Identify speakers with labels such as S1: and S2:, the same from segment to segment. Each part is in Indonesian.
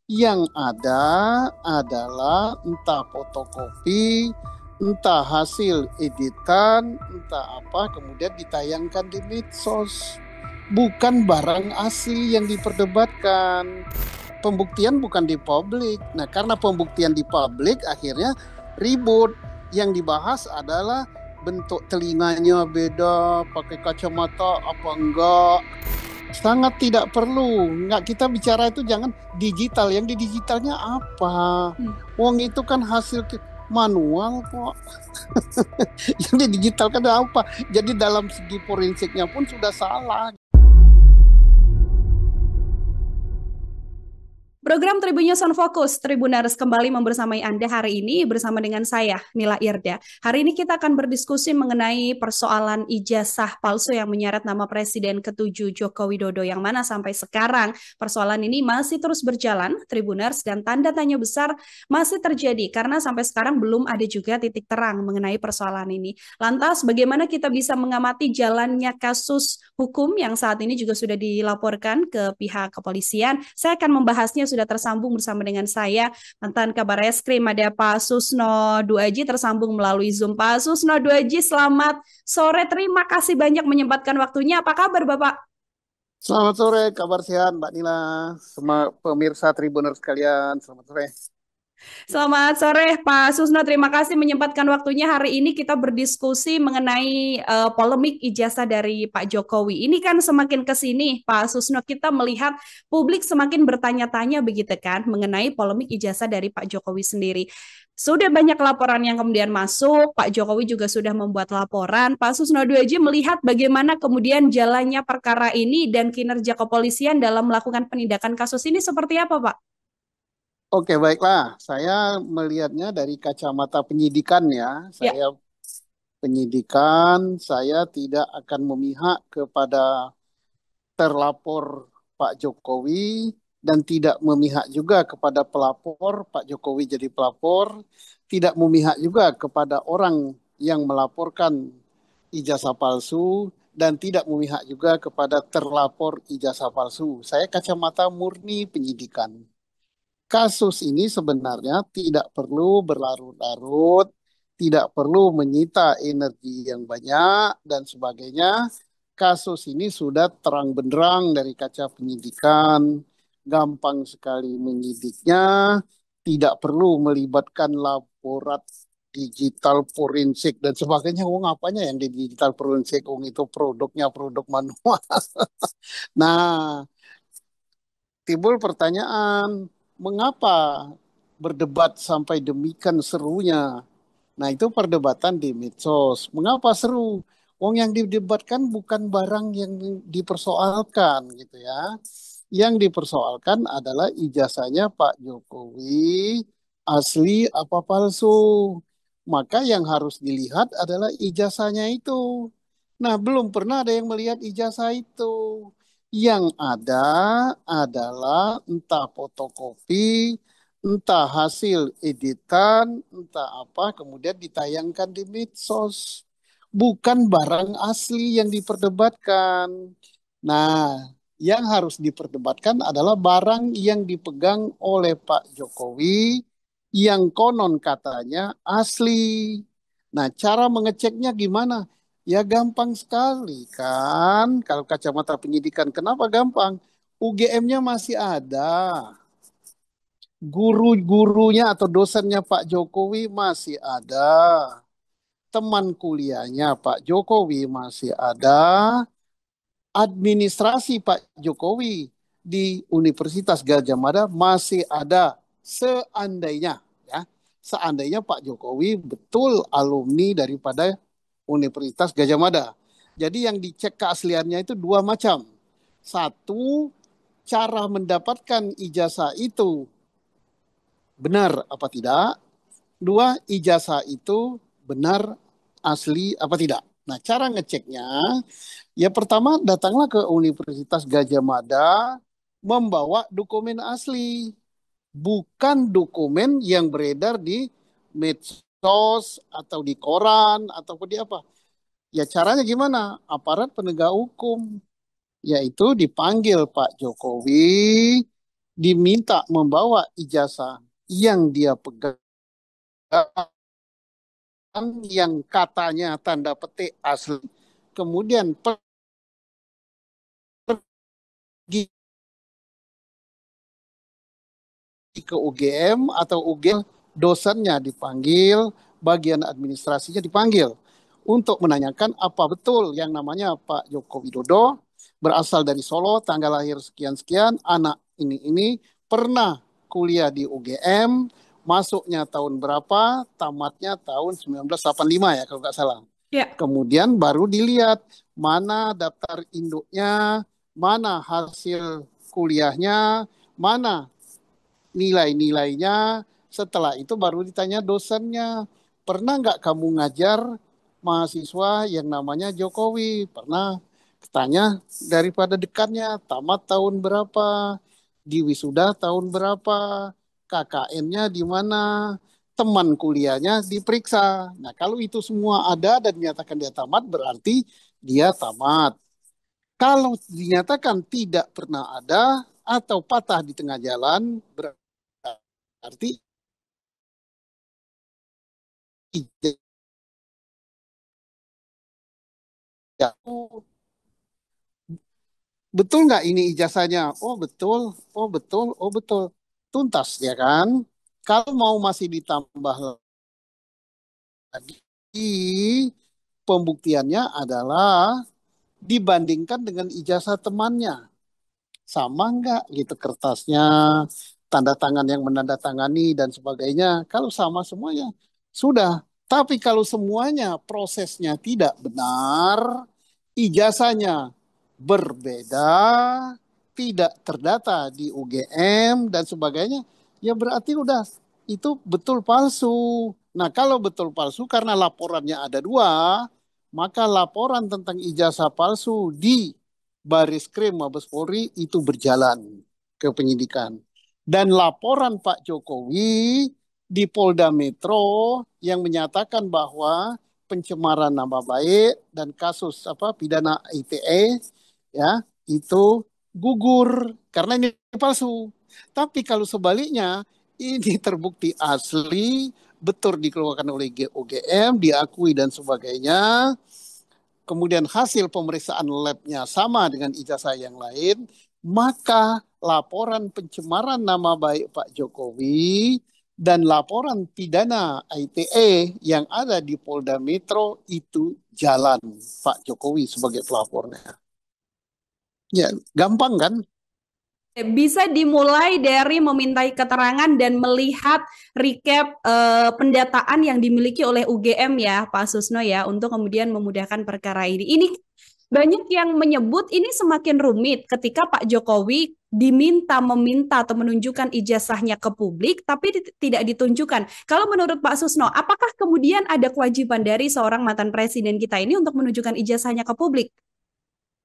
S1: Yang ada adalah entah fotokopi, entah hasil editan, entah apa, kemudian ditayangkan di medsos. Bukan barang asli yang diperdebatkan. Pembuktian bukan di publik. Nah, karena pembuktian di publik akhirnya ribut. Yang dibahas adalah bentuk telinganya beda, pakai kacamata apa enggak. Sangat tidak perlu. Nggak, kita bicara itu jangan digital. Yang di digitalnya apa?
S2: Hmm.
S1: Wong itu kan hasil manual kok. Yang di digital kan apa? Jadi dalam segi forensiknya pun sudah salah.
S2: Program Tribun News on Focus, Tribuners kembali membersamai Anda hari ini bersama dengan saya, Nila Irda. Hari ini kita akan berdiskusi mengenai persoalan ijazah palsu yang menyeret nama Presiden ke-7 Joko Widodo, yang mana sampai sekarang persoalan ini masih terus berjalan, Tribuners, dan tanda tanya besar masih terjadi karena sampai sekarang belum ada juga titik terang mengenai persoalan ini. Lantas, bagaimana kita bisa mengamati jalannya kasus hukum yang saat ini juga sudah dilaporkan ke pihak kepolisian? Saya akan membahasnya, sudah tersambung bersama dengan saya, mantan Kabar Eskrim, ada Pak Susno Duaji tersambung melalui Zoom. Pak Susno Duaji, selamat sore. Terima kasih banyak menyempatkan waktunya. Apa kabar, Bapak?
S1: Selamat sore, kabar sehat Mbak Nila. Semua pemirsa Tribuner sekalian, selamat sore.
S2: Selamat sore, Pak Susno. Terima kasih menyempatkan waktunya. Hari ini kita berdiskusi mengenai polemik ijazah dari Pak Jokowi. Ini kan semakin ke sini, Pak Susno, kita melihat publik semakin bertanya-tanya begitu kan mengenai polemik ijazah dari Pak Jokowi sendiri. Sudah banyak laporan yang kemudian masuk, Pak Jokowi juga sudah membuat laporan. Pak Susno Duaji melihat bagaimana kemudian jalannya perkara ini dan kinerja kepolisian dalam melakukan penindakan kasus ini seperti apa, Pak?
S1: Oke, baiklah. Saya melihatnya dari kacamata penyidikan ya.
S2: Ya.
S1: Saya penyidikan, saya tidak akan memihak kepada terlapor Pak Jokowi dan tidak memihak juga kepada pelapor, Pak Jokowi jadi pelapor, tidak memihak juga kepada orang yang melaporkan ijazah palsu dan tidak memihak juga kepada terlapor ijazah palsu. Saya kacamata murni penyidikan. Kasus ini sebenarnya tidak perlu berlarut-larut, tidak perlu menyita energi yang banyak dan sebagainya. Kasus ini sudah terang benderang dari kaca penyidikan, gampang sekali menyidiknya, tidak perlu melibatkan laborat digital forensik dan sebagainya. Wong apanya yang di digital forensik? Wong itu produknya produk manual. Nah, timbul pertanyaan, mengapa berdebat sampai demikian serunya? Nah, itu perdebatan di medsos. Mengapa seru? Wong yang didebatkan bukan barang yang dipersoalkan gitu ya. Yang dipersoalkan adalah ijazahnya Pak Jokowi asli apa palsu. Maka yang harus dilihat adalah ijazahnya itu. Nah, belum pernah ada yang melihat ijazah itu. Yang ada adalah entah fotokopi, entah hasil editan, entah apa, kemudian ditayangkan di medsos. Bukan barang asli yang diperdebatkan. Nah, yang harus diperdebatkan adalah barang yang dipegang oleh Pak Jokowi yang konon katanya asli. Nah, cara mengeceknya gimana? Ya gampang sekali kan. Kalau kacamata penyidikan, kenapa gampang? UGM-nya masih ada. Guru-gurunya atau dosennya Pak Jokowi masih ada. Teman kuliahnya Pak Jokowi masih ada. Administrasi Pak Jokowi di Universitas Gadjah Mada masih ada seandainya ya. Seandainya Pak Jokowi betul alumni daripada Universitas Gadjah Mada. Jadi yang dicek keasliannya itu dua macam. Satu, cara mendapatkan ijazah itu benar apa tidak. Dua, ijazah itu benar asli apa tidak. Nah, cara ngeceknya, ya pertama datanglah ke Universitas Gadjah Mada membawa dokumen asli, bukan dokumen yang beredar di medsos atau di koran ataupun di apa. Ya caranya gimana? Aparat penegak hukum, yaitu dipanggil Pak Jokowi, diminta membawa ijazah yang dia pegang, yang katanya tanda petik asli, kemudian pergi ke UGM atau UGM, dosennya dipanggil, bagian administrasinya dipanggil untuk menanyakan apa betul yang namanya Pak Joko Widodo berasal dari Solo, tanggal lahir sekian-sekian, anak ini pernah kuliah di UGM, masuknya tahun berapa, tamatnya tahun 1985 ya kalau nggak salah.
S2: Ya.
S1: Kemudian baru dilihat mana daftar induknya, mana hasil kuliahnya, mana nilai-nilainya. Setelah itu baru ditanya dosennya, pernah nggak kamu ngajar mahasiswa yang namanya Jokowi? Pernah. Tanya daripada dekatnya, tamat tahun berapa, di wisuda tahun berapa, KKN-nya di mana, teman kuliahnya diperiksa. Nah, kalau itu semua ada dan dinyatakan dia tamat, berarti dia tamat. Kalau dinyatakan tidak pernah ada atau patah di tengah jalan, berarti ijazah. Betul nggak ini ijazahnya? Oh betul, oh betul, oh betul. Tuntas ya kan? Kalau mau masih ditambah lagi, pembuktiannya adalah dibandingkan dengan ijazah temannya. Sama nggak gitu kertasnya, tanda tangan yang menandatangani dan sebagainya. Kalau sama semuanya, sudah. Tapi kalau semuanya prosesnya tidak benar, ijazahnya berbeda, tidak terdata di UGM dan sebagainya, ya berarti udah itu betul palsu. Nah, kalau betul palsu karena laporannya ada dua, maka laporan tentang ijazah palsu di Baris Krim Mabes Polri itu berjalan ke penyidikan. Dan laporan Pak Jokowi di Polda Metro yang menyatakan bahwa pencemaran nama baik dan kasus pidana ITE ya itu gugur karena ini palsu. Tapi kalau sebaliknya ini terbukti asli, betul dikeluarkan oleh UGM, diakui dan sebagainya, kemudian hasil pemeriksaan labnya sama dengan ijazah yang lain, maka laporan pencemaran nama baik Pak Jokowi dan laporan pidana ITE yang ada di Polda Metro itu jalan Pak Jokowi sebagai pelapornya. Ya, gampang kan?
S2: Bisa dimulai dari memintai keterangan dan melihat recap pendataan yang dimiliki oleh UGM ya, Pak Susno ya, untuk kemudian memudahkan perkara ini. Ini banyak yang menyebut ini semakin rumit ketika Pak Jokowi meminta atau menunjukkan ijazahnya ke publik, tapi tidak ditunjukkan. Kalau menurut Pak Susno, apakah kemudian ada kewajiban dari seorang mantan presiden kita ini untuk menunjukkan ijazahnya ke publik?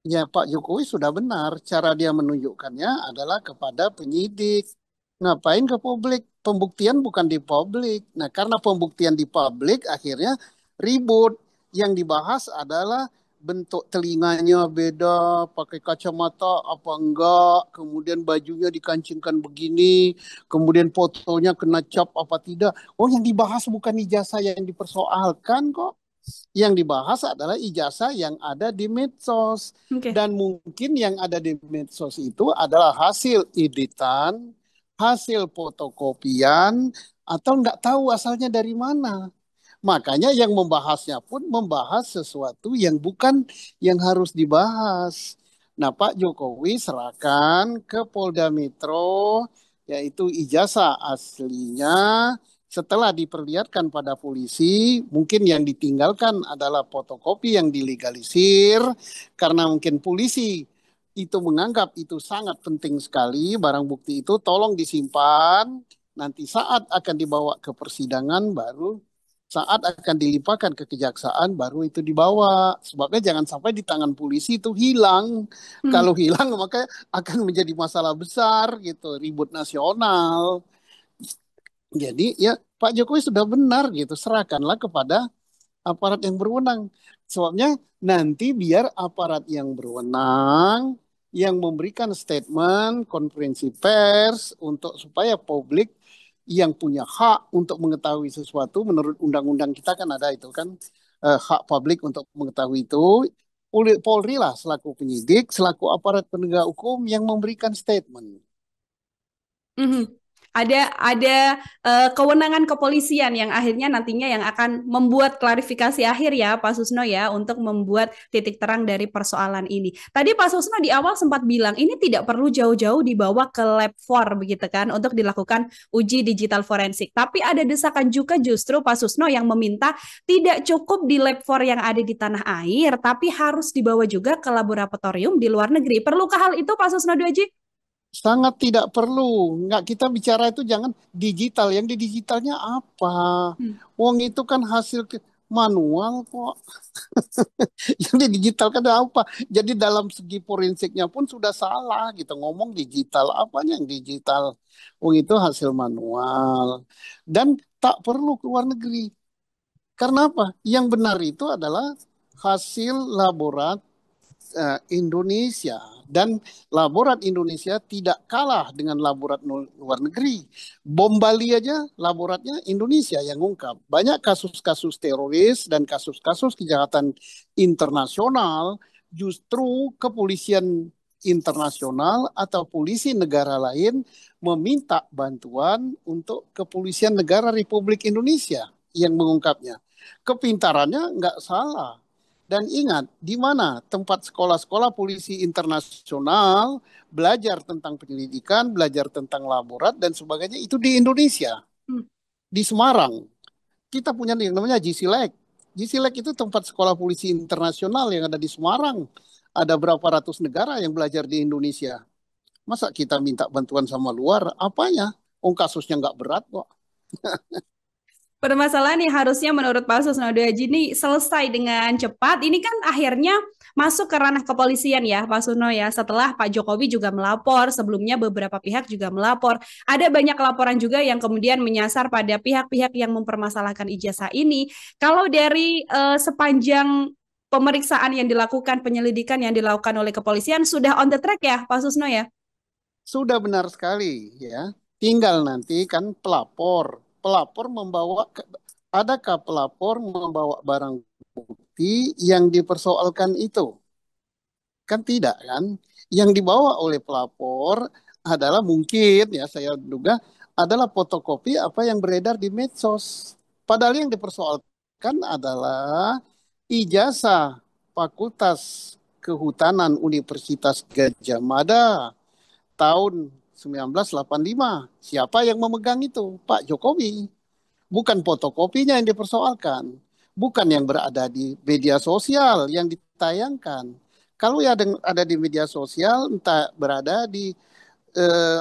S1: Ya, Pak Jokowi sudah benar. Cara dia menunjukkannya adalah kepada penyidik. Ngapain ke publik? Pembuktian bukan di publik. Nah, karena pembuktian di publik akhirnya ribut. Yang dibahas adalah bentuk telinganya beda, pakai kacamata apa enggak, kemudian bajunya dikancingkan begini, kemudian fotonya kena cap apa tidak. Oh, yang dibahas bukan ijazah yang dipersoalkan kok. Yang dibahas adalah ijazah yang ada di medsos.
S2: Oke.
S1: Dan mungkin yang ada di medsos itu adalah hasil editan, hasil fotokopian, atau nggak tahu asalnya dari mana. Makanya yang membahasnya pun membahas sesuatu yang bukan yang harus dibahas. Nah, Pak Jokowi serahkan ke Polda Metro, yaitu ijazah aslinya. Setelah diperlihatkan pada polisi, mungkin yang ditinggalkan adalah fotokopi yang dilegalisir, karena mungkin polisi itu menganggap itu sangat penting sekali, barang bukti itu tolong disimpan, nanti saat akan dibawa ke persidangan baru saat akan dilimpahkan ke kejaksaan baru itu dibawa. Sebabnya jangan sampai di tangan polisi itu hilang.
S2: Hmm.
S1: Kalau hilang maka akan menjadi masalah besar gitu, ribut nasional. Jadi ya Pak Jokowi sudah benar gitu, serahkanlah kepada aparat yang berwenang. Sebabnya nanti biar aparat yang berwenang yang memberikan statement konferensi pers untuk supaya publik yang punya hak untuk mengetahui sesuatu menurut undang-undang kita kan ada itu kan, hak publik untuk mengetahui itu. Polri lah selaku penyidik, selaku aparat penegak hukum yang memberikan statement.
S2: Mhm. Ada kewenangan kepolisian yang akhirnya nantinya yang akan membuat klarifikasi akhir ya Pak Susno ya untuk membuat titik terang dari persoalan ini. Tadi Pak Susno di awal sempat bilang ini tidak perlu jauh-jauh dibawa ke lab 4 begitu kan untuk dilakukan uji digital forensik. Tapi ada desakan juga justru Pak Susno yang meminta tidak cukup di lab 4 yang ada di tanah air tapi harus dibawa juga ke laboratorium di luar negeri. Perlukah hal itu Pak Susno Duaji?
S1: Sangat tidak perlu. Nggak, kita bicara itu jangan digital. Yang di digitalnya apa?
S2: Hmm.
S1: Wong itu kan hasil manual kok. Yang di digital kan apa? Jadi dalam segi forensiknya pun sudah salah gitu. Ngomong digital, apanya yang digital? Wong itu hasil manual. Dan tak perlu ke luar negeri. Karena apa? Yang benar itu adalah hasil laboratorium Indonesia, dan laborat Indonesia tidak kalah dengan laborat luar negeri. Bom Bali aja laboratnya Indonesia yang ungkap. Banyak kasus-kasus teroris dan kasus-kasus kejahatan internasional justru kepolisian internasional atau polisi negara lain meminta bantuan untuk kepolisian negara Republik Indonesia yang mengungkapnya. Kepintarannya nggak salah. Dan ingat, di mana tempat sekolah-sekolah polisi internasional belajar tentang penyelidikan, belajar tentang laborat dan sebagainya itu di Indonesia,
S2: Hmm.
S1: di Semarang. Kita punya yang namanya GCLEC. GCLEC itu tempat sekolah polisi internasional yang ada di Semarang. Ada berapa ratus negara yang belajar di Indonesia. Masa kita minta bantuan sama luar? Apanya? Oh, kasusnya nggak berat kok.
S2: Permasalahan yang harusnya menurut Pak Susno Haji ini selesai dengan cepat. Ini kan akhirnya masuk ke ranah kepolisian ya Pak Susno ya. Setelah Pak Jokowi juga melapor, sebelumnya beberapa pihak juga melapor. Ada banyak laporan juga yang kemudian menyasar pada pihak-pihak yang mempermasalahkan ijazah ini. Kalau dari sepanjang pemeriksaan yang dilakukan, penyelidikan yang dilakukan oleh kepolisian sudah on the track ya Pak Susno ya?
S1: Sudah benar sekali ya. Tinggal nanti kan pelapor. Pelapor membawa, adakah pelapor membawa barang bukti yang dipersoalkan itu? Kan tidak kan? Yang dibawa oleh pelapor adalah mungkin ya saya duga adalah fotokopi apa yang beredar di medsos. Padahal yang dipersoalkan adalah ijazah Fakultas Kehutanan Universitas Gadjah Mada tahun 1985. Siapa yang memegang itu? Pak Jokowi. Bukan fotokopinya yang dipersoalkan. Bukan yang berada di media sosial yang ditayangkan. Kalau ya ada di media sosial, entah berada di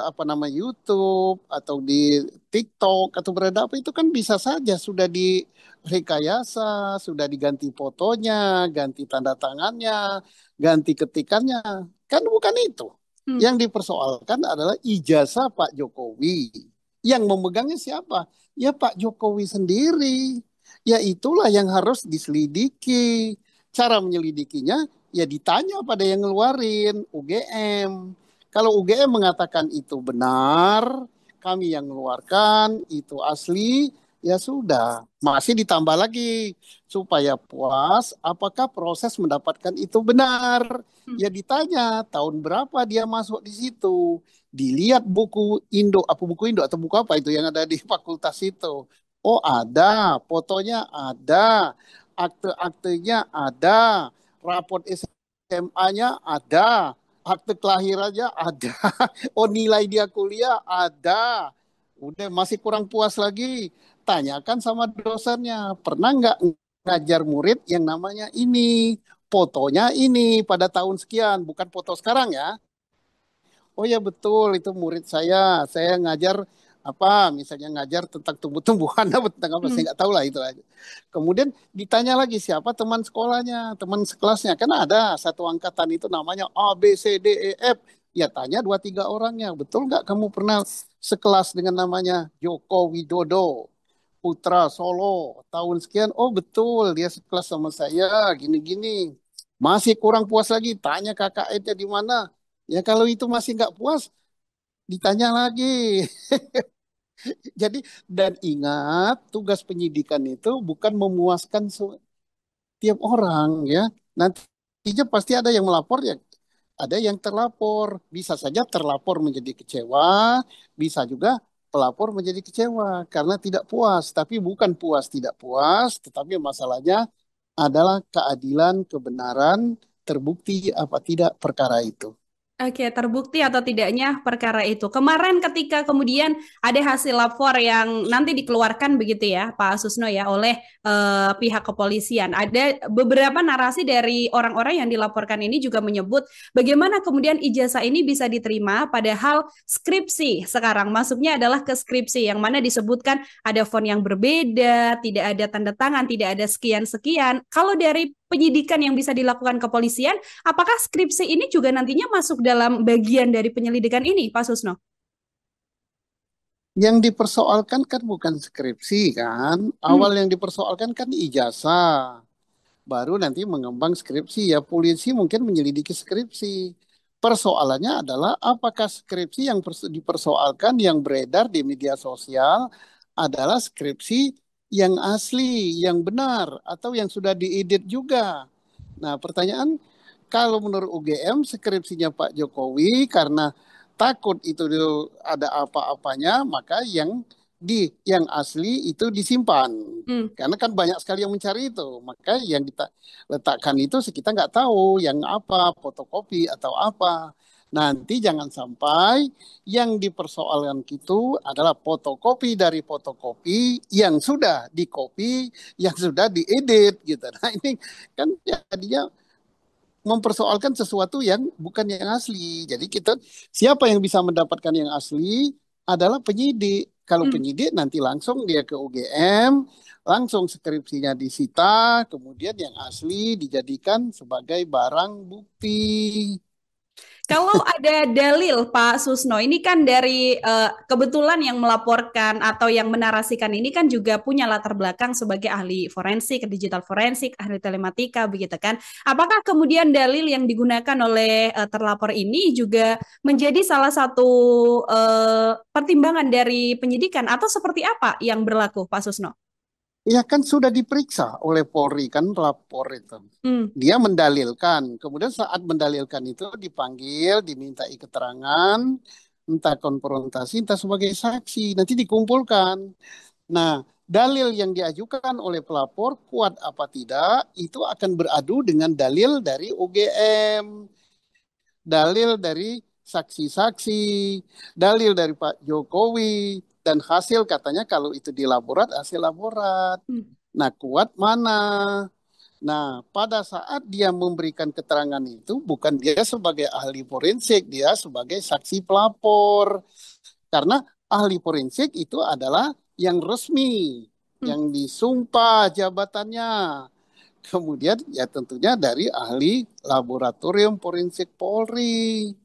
S1: apa nama YouTube atau di TikTok atau berada apa itu kan bisa saja sudah direkayasa, sudah diganti fotonya, ganti tanda tangannya, ganti ketikannya. Kan bukan itu.
S2: Hmm.
S1: Yang dipersoalkan adalah ijazah Pak Jokowi. Yang memegangnya siapa? Ya Pak Jokowi sendiri. Ya itulah yang harus diselidiki. Cara menyelidikinya ya ditanya pada yang ngeluarin UGM. Kalau UGM mengatakan itu benar, kami yang mengeluarkan itu asli, ya sudah. Masih ditambah lagi supaya puas apakah proses mendapatkan itu benar.
S2: Hmm.
S1: Ya ditanya tahun berapa dia masuk di situ. Dilihat buku Indo, apa buku Indo atau buku apa itu yang ada di fakultas itu. Oh ada, fotonya ada, akte-aktenya ada, raport SMA-nya ada, akte kelahirannya ada, oh nilai dia kuliah ada. Udah masih kurang puas lagi, tanyakan sama dosennya, pernah nggak ngajar murid yang namanya ini, fotonya ini pada tahun sekian, bukan foto sekarang ya. Oh ya betul, itu murid saya ngajar apa, misalnya ngajar tentang tumbuh-tumbuhan, apa tentang apa,
S2: Hmm.
S1: saya nggak tahu lah itu aja. Kemudian ditanya lagi siapa teman sekolahnya, teman sekelasnya. Kan ada satu angkatan itu namanya A, B, C, D, E, F. Ya tanya dua tiga orangnya, betul nggak kamu pernah sekelas dengan namanya Joko Widodo, Putra Solo, tahun sekian? Oh betul, dia sekelas sama saya, gini-gini. Masih kurang puas lagi, tanya KKN-nya di mana? Ya kalau itu masih nggak puas, ditanya lagi. Jadi dan ingat tugas penyidikan itu bukan memuaskan tiap orang ya. Nantinya pasti ada yang melapor ya, ada yang terlapor. Bisa saja terlapor menjadi kecewa, bisa juga pelapor menjadi kecewa karena tidak puas. Tapi bukan puas tidak puas, tetapi masalahnya adalah keadilan, kebenaran, terbukti apa tidak perkara itu.
S2: Oke, terbukti atau tidaknya perkara itu. Kemarin ketika kemudian ada hasil lapor yang nanti dikeluarkan begitu ya, Pak Susno ya, oleh pihak kepolisian. Ada beberapa narasi dari orang-orang yang dilaporkan ini juga menyebut bagaimana kemudian ijazah ini bisa diterima padahal skripsi sekarang masuknya adalah ke skripsi yang mana disebutkan ada font yang berbeda, tidak ada tanda tangan, tidak ada sekian-sekian. Kalau dari penyidikan yang bisa dilakukan kepolisian, apakah skripsi ini juga nantinya masuk dalam bagian dari penyelidikan ini, Pak Susno?
S1: Yang dipersoalkan kan bukan skripsi kan,
S2: Hmm.
S1: awal yang dipersoalkan kan ijazah. Baru nanti mengembang skripsi ya polisi mungkin menyelidiki skripsi. Persoalannya adalah apakah skripsi yang dipersoalkan yang beredar di media sosial adalah skripsi yang asli, yang benar atau yang sudah diedit juga. Nah, pertanyaan kalau menurut UGM skripsinya Pak Jokowi karena takut itu ada apa-apanya, maka yang asli itu disimpan.
S2: Hmm.
S1: Karena kan banyak sekali yang mencari itu, maka yang kita letakkan itu kita nggak tahu yang apa, fotokopi atau apa. Nanti jangan sampai yang dipersoalkan itu adalah fotokopi dari fotokopi yang sudah dikopi, yang sudah diedit gitu. Nah ini kan jadinya mempersoalkan sesuatu yang bukan yang asli. Jadi siapa yang bisa mendapatkan yang asli adalah penyidik. Kalau
S2: Hmm.
S1: penyidik nanti langsung dia ke UGM, langsung skripsinya disita, kemudian yang asli dijadikan sebagai barang bukti.
S2: Kalau ada dalil Pak Susno, ini kan dari kebetulan yang melaporkan atau yang menarasikan ini kan juga punya latar belakang sebagai ahli forensik, digital forensik, ahli telematika, begitu kan? Apakah kemudian dalil yang digunakan oleh terlapor ini juga menjadi salah satu pertimbangan dari penyidikan atau seperti apa yang berlaku, Pak Susno?
S1: Ya kan sudah diperiksa oleh Polri kan lapor itu.
S2: Hmm.
S1: Dia mendalilkan. Kemudian saat mendalilkan itu dipanggil, dimintai keterangan, entah konfrontasi, entah sebagai saksi. Nanti dikumpulkan. Nah, dalil yang diajukan oleh pelapor kuat apa tidak itu akan beradu dengan dalil dari UGM, dalil dari saksi-saksi, dalil dari Pak Jokowi, dan hasil katanya kalau itu dilaborat, hasil laborat.
S2: Hmm.
S1: Nah, kuat mana? Nah, pada saat dia memberikan keterangan itu, bukan dia sebagai ahli forensik, dia sebagai saksi pelapor. Karena ahli forensik itu adalah yang resmi,
S2: Hmm.
S1: yang disumpah jabatannya. Kemudian ya tentunya dari ahli laboratorium forensik Polri.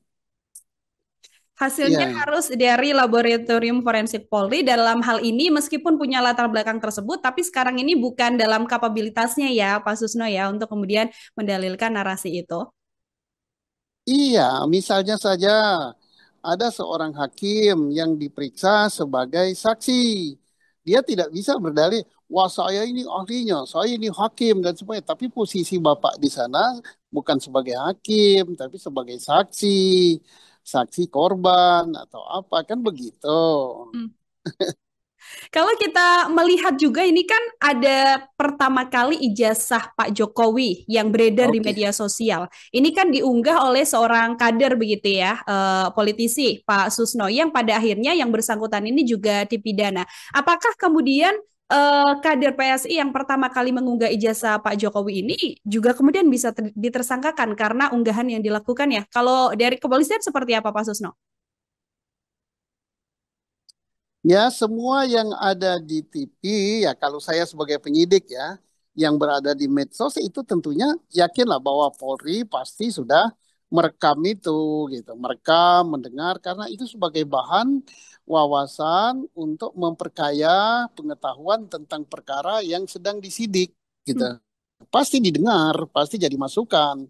S2: Hasilnya
S1: Ya,
S2: harus dari Laboratorium Forensik Polri dalam hal ini meskipun punya latar belakang tersebut, tapi sekarang ini bukan dalam kapabilitasnya ya Pak Susno ya untuk kemudian mendalilkan narasi itu.
S1: iya, misalnya saja ada seorang hakim yang diperiksa sebagai saksi. Dia tidak bisa berdalih, wah saya ini ahlinya, saya ini hakim dan sebagainya. Tapi posisi Bapak di sana bukan sebagai hakim, tapi sebagai saksi, saksi korban atau apa, kan begitu.
S2: Hmm. Kalau kita melihat juga ini kan ada pertama kali ijazah Pak Jokowi yang beredar di
S1: Oke.
S2: media sosial. Ini kan diunggah oleh seorang kader begitu ya, politisi Pak Susno yang pada akhirnya yang bersangkutan ini juga dipidana. Apakah kemudian kader PSI yang pertama kali mengunggah ijazah Pak Jokowi ini juga kemudian bisa ditersangkakan karena unggahan yang dilakukan ya? Kalau dari kepolisian seperti apa Pak Susno?
S1: Ya, semua yang ada di TV, ya kalau saya sebagai penyidik ya, yang berada di medsos itu tentunya yakinlah bahwa Polri pasti sudah merekam itu, gitu, merekam, mendengar, karena itu sebagai bahan wawasan untuk memperkaya pengetahuan tentang perkara yang sedang disidik, gitu.
S2: Hmm.
S1: Pasti didengar, pasti jadi masukan.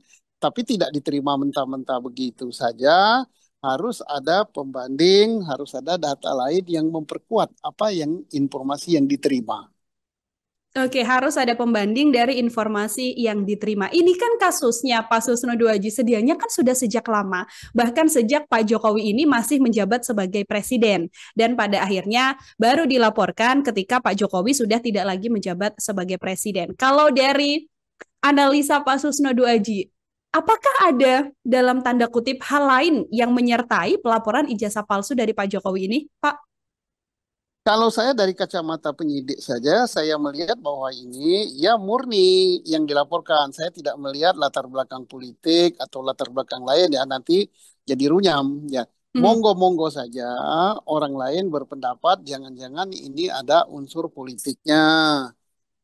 S1: Tapi tidak diterima mentah-mentah begitu saja. Harus ada pembanding, harus ada data lain yang memperkuat apa yang informasi yang diterima.
S2: Oke, harus ada pembanding dari informasi yang diterima. Ini kan kasusnya Pak Susno Duaji sedianya kan sudah sejak lama, bahkan sejak Pak Jokowi ini masih menjabat sebagai presiden. Dan pada akhirnya baru dilaporkan ketika Pak Jokowi sudah tidak lagi menjabat sebagai presiden. Kalau dari analisa Pak Susno Duaji, apakah ada dalam tanda kutip hal lain yang menyertai pelaporan ijazah palsu dari Pak Jokowi ini, Pak?
S1: Kalau saya dari kacamata penyidik saja, saya melihat bahwa ini ya murni yang dilaporkan. Saya tidak melihat latar belakang politik atau latar belakang lain ya nanti jadi runyam ya.
S2: Hmm.
S1: Monggo-monggo saja orang lain berpendapat jangan-jangan ini ada unsur politiknya.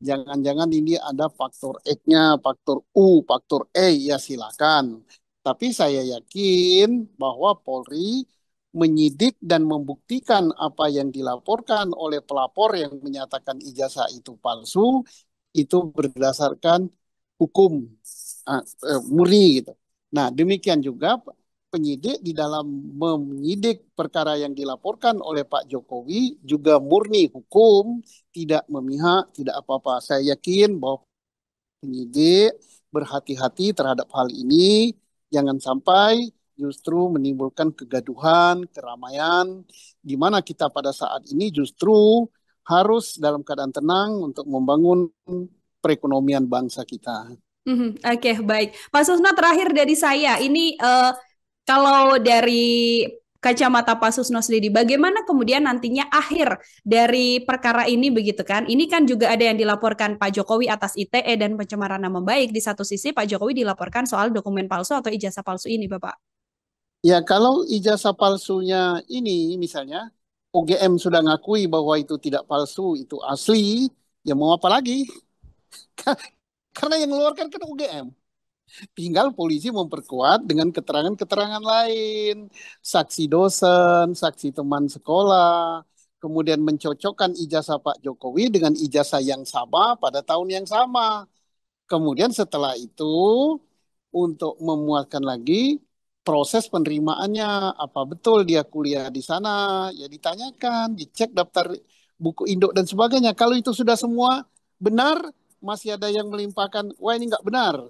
S1: Jangan-jangan ini ada faktor X-nya, faktor U, faktor E, ya silakan. Tapi saya yakin bahwa Polri menyidik dan membuktikan apa yang dilaporkan oleh pelapor yang menyatakan ijazah itu palsu, itu berdasarkan hukum murni gitu. Nah, demikian juga penyidik di dalam menyidik perkara yang dilaporkan oleh Pak Jokowi juga murni hukum, tidak memihak, tidak apa-apa. Saya yakin bahwa penyidik berhati-hati terhadap hal ini, jangan sampai justru menimbulkan kegaduhan, keramaian, di mana kita pada saat ini justru harus dalam keadaan tenang untuk membangun perekonomian bangsa kita.
S2: Oke, baik. Pak Susno, terakhir dari saya, ini kalau dari kacamata Pak Susno sendiri, bagaimana kemudian nantinya akhir dari perkara ini begitu kan? Ini kan juga ada yang dilaporkan Pak Jokowi atas ITE dan pencemaran nama baik. Di satu sisi Pak Jokowi dilaporkan soal dokumen palsu atau ijazah palsu ini, Bapak.
S1: Ya, kalau ijazah palsunya ini misalnya UGM sudah ngakui bahwa itu tidak palsu, itu asli, ya mau apa lagi? Karena yang mengeluarkan kan UGM. Tinggal polisi memperkuat dengan keterangan-keterangan lain, saksi dosen, saksi teman sekolah, kemudian mencocokkan ijazah Pak Jokowi dengan ijazah yang sama pada tahun yang sama. Kemudian setelah itu untuk memuatkan lagi proses penerimaannya, apa betul dia kuliah di sana, ya ditanyakan, dicek daftar buku induk dan sebagainya. Kalau itu sudah semua benar, masih ada yang melimpahkan, wah ini nggak benar.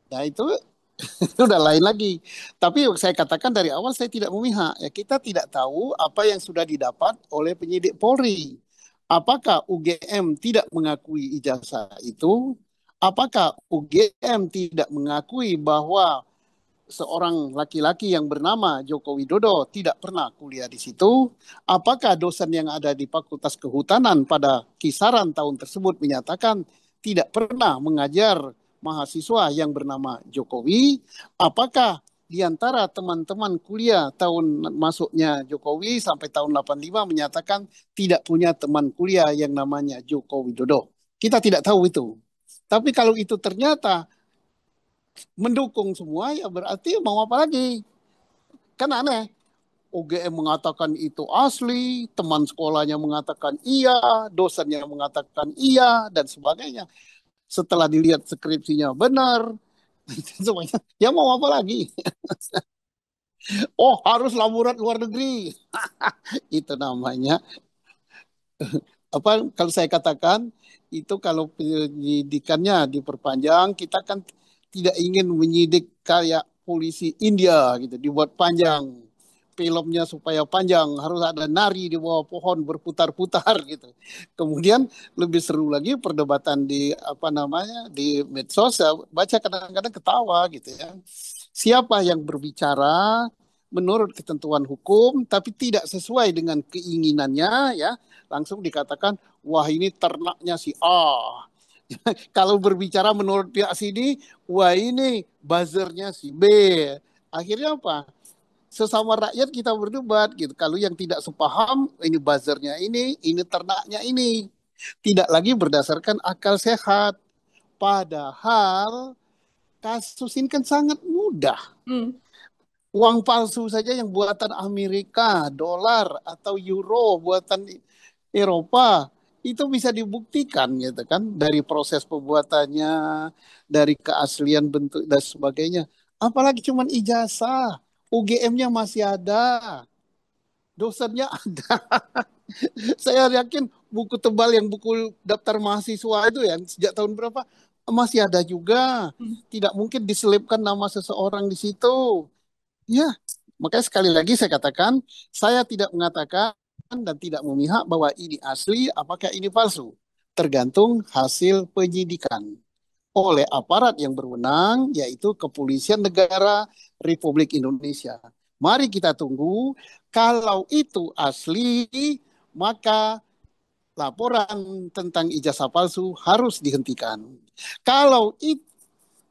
S1: Nah itu itu udah lain lagi. Tapi saya katakan dari awal saya tidak memihak. Ya, kita tidak tahu apa yang sudah didapat oleh penyidik Polri. Apakah UGM tidak mengakui ijazah itu? Apakah UGM tidak mengakui bahwa seorang laki-laki yang bernama Joko Widodo tidak pernah kuliah di situ? Apakah dosen yang ada di Fakultas Kehutanan pada kisaran tahun tersebut menyatakan tidak pernah mengajar mahasiswa yang bernama Jokowi? Apakah di antara teman-teman kuliah tahun masuknya Jokowi sampai tahun 85 menyatakan tidak punya teman kuliah yang namanya Joko Widodo? Kita tidak tahu itu. Tapi kalau itu ternyata mendukung semua, ya berarti mau apa lagi? Kan aneh. UGM mengatakan itu asli, teman sekolahnya mengatakan iya, dosennya mengatakan iya, dan sebagainya. Setelah dilihat skripsinya benar, semuanya, ya mau apa lagi? Oh, harus laborat luar negeri. Itu namanya apa kalau saya katakan itu kalau penyidikannya diperpanjang, kita kan tidak ingin menyidik kayak polisi India gitu, dibuat panjang filmnya supaya panjang, harus ada nari di bawah pohon berputar-putar gitu. Kemudian lebih seru lagi perdebatan di apa namanya di medsos, saya baca kadang-kadang ketawa gitu ya. Siapa yang berbicara menurut ketentuan hukum tapi tidak sesuai dengan keinginannya ya, langsung dikatakan wah ini ternaknya si A. Kalau berbicara menurut pihak sini, wah ini buzzernya si B. Akhirnya apa? Sesama rakyat kita berdebat gitu. Kalau yang tidak sepaham, ini buzzernya ini ternaknya ini. Tidak lagi berdasarkan akal sehat. Padahal kasus ini kan sangat mudah.
S2: Hmm.
S1: Uang palsu saja yang buatan Amerika, dolar atau euro buatan Eropa itu bisa dibuktikan gitu kan dari proses pembuatannya, dari keaslian bentuk dan sebagainya. Apalagi cuman ijazah. UGM-nya masih ada, dosennya ada. Saya yakin buku tebal yang buku daftar mahasiswa itu yang sejak tahun berapa masih ada juga.
S2: Hmm.
S1: Tidak mungkin diselipkan nama seseorang di situ. Ya, makanya sekali lagi saya katakan, saya tidak mengatakan dan tidak memihak bahwa ini asli, apakah ini palsu. Tergantung hasil penyidikan oleh aparat yang berwenang, yaitu Kepolisian Negara Republik Indonesia. Mari kita tunggu, kalau itu asli, maka laporan tentang ijazah palsu harus dihentikan. Kalau itu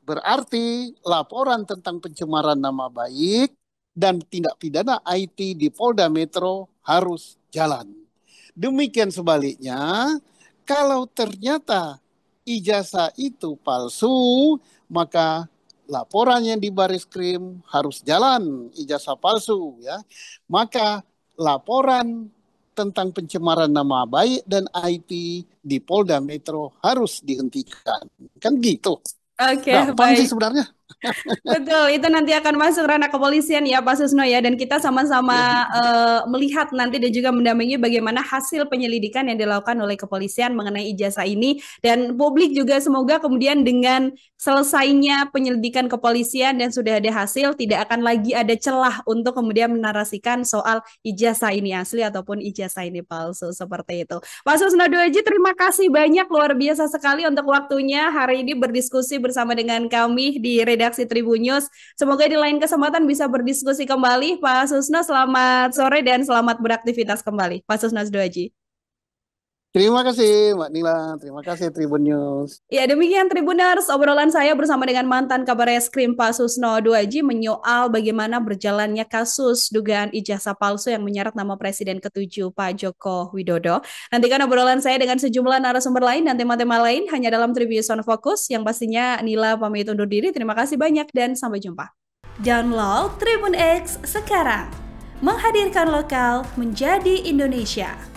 S1: berarti laporan tentang pencemaran nama baik dan tindak pidana IT di Polda Metro harus jalan. Demikian sebaliknya, kalau ternyata ijazah itu palsu, maka laporan yang di Baris Krim harus jalan, ijazah palsu ya. Maka laporan tentang pencemaran nama baik dan IT di Polda Metro harus dihentikan. Kan gitu.
S2: Oke,
S1: Gampang sih
S2: baik.
S1: sebenarnya.
S2: Betul, itu nanti akan masuk ranah kepolisian ya Pak Susno ya, dan kita
S1: Ya.
S2: sama-sama melihat nanti dan juga mendampingi bagaimana hasil penyelidikan yang dilakukan oleh kepolisian mengenai ijazah ini, dan publik juga semoga kemudian dengan selesainya penyelidikan kepolisian dan sudah ada hasil, tidak akan lagi ada celah untuk kemudian menarasikan soal ijazah ini asli ataupun ijazah ini palsu seperti itu. Pak Susno Duaji, terima kasih banyak, luar biasa sekali untuk waktunya hari ini berdiskusi bersama dengan kami di redaksi Tribun News. Semoga di lain kesempatan bisa berdiskusi kembali. Pak Susno, selamat sore dan selamat beraktivitas kembali. Pak Susno Duaji.
S1: Terima kasih Mbak Nila, terima kasih Tribun News.
S2: Ya, demikian Tribuners, obrolan saya bersama dengan mantan Kabar Eskrim Pak Susno Duaji menyoal bagaimana berjalannya kasus dugaan ijazah palsu yang menyeret nama Presiden ke-7 Pak Joko Widodo. Nantikan obrolan saya dengan sejumlah narasumber lain dan tema-tema lain hanya dalam Tribun on Focus, yang pastinya Nila pamit undur diri. Terima kasih banyak dan sampai jumpa. Download Tribun X sekarang, menghadirkan lokal menjadi Indonesia.